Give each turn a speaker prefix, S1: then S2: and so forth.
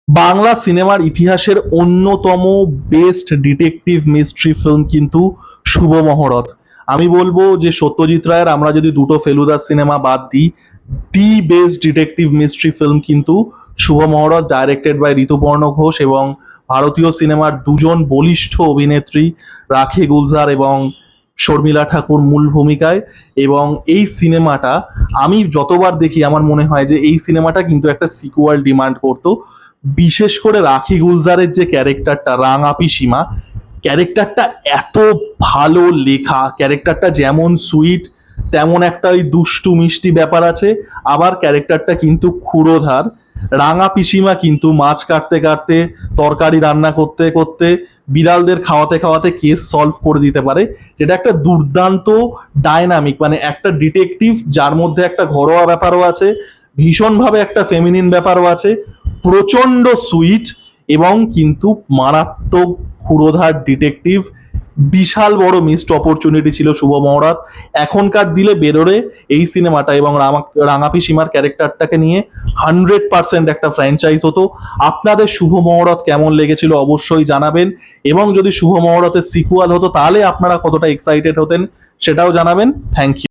S1: বাংলা সিনেমার ইতিহাসের অন্যতম বেস্ট ডিটেকটিভ মিস্ট্রি ফিল্ম কিন্তু শুভ মহরত। আমি বলবো যে সত্যজিৎ রায়ের আমরা যদি দুটো ফেলুদার সিনেমা বাদ দিই, the best detective mystery film কিন্তু শুভ মহরত, ডাইরেক্টেড বাই ঋতুপর্ণ ঘোষ এবং ভারতীয় সিনেমার দুজন বলিষ্ঠ অভিনেত্রী রাখি গুলজার এবং শর্মিলা ঠাকুর মূল ভূমিকায়। এবং এই সিনেমাটা আমি যতবার দেখি আমার মনে হয় যে এই সিনেমাটা কিন্তু একটা সিকুয়াল ডিমান্ড করতো। বিশেষ করে রাখি গুলজারের যে ক্যারেক্টারটা রাঙা পিসিমা, ক্যারেক্টারটা এত ভালো লেখা, ক্যারেক্টারটা যেমন সুইট তেমন একটা ওই দুষ্টু মিষ্টি ব্যাপার আছে। আবার ক্যারেক্টারটা কিন্তু ক্ষুরোধার। রাঙা পিসিমা কিন্তু মাছ কাটতে কাটতে, তরকারি রান্না করতে করতে, বিড়ালদের খাওয়াতে খাওয়াতে কেস সলভ করে দিতে পারে, যেটা একটা দুর্দান্ত ডায়নামিক, মানে একটা ডিটেকটিভ যার মধ্যে একটা ঘরোয়া ব্যাপারও আছে, ভীষণভাবে একটা ফেমিনিন ব্যাপারও আছে, প্রচন্ড সুইট এবং কিন্তু মারাত্মক ক্ষুরোধার ডিটেকটিভ। বিশাল বড় মিসড অপরচুনিটি ছিল শুভ মহরাত। এখনকার দিলে বেরোরে এই সিনেমাটা এবং রাঙাপি সীমার ক্যারেক্টারটাকে নিয়ে 100% একটা ফ্র্যাঞ্চাইজ হতো। আপনাদের শুভ মহরত কেমন লেগেছিল অবশ্যই জানাবেন, এবং যদি শুভ মহরতের সিকুয়াল হতো তাহলে আপনারা কতটা এক্সাইটেড হতেন সেটাও জানাবেন। Thank you.